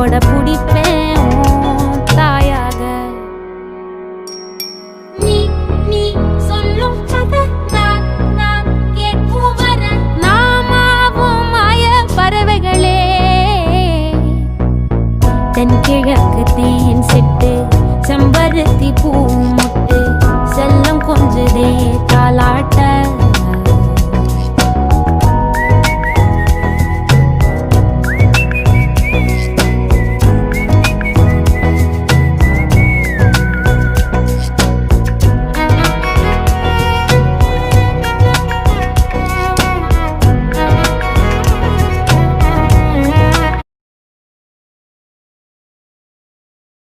கொடை பிடிப்பேன் தாயாக. நீ நீ சொல்லும் கதை நான் நான் கேட்கும் வர நாமாவும் மாய பறவைகளே. தென் கிழக்கு தேன் சிட்டு செம்பருத்தி பூ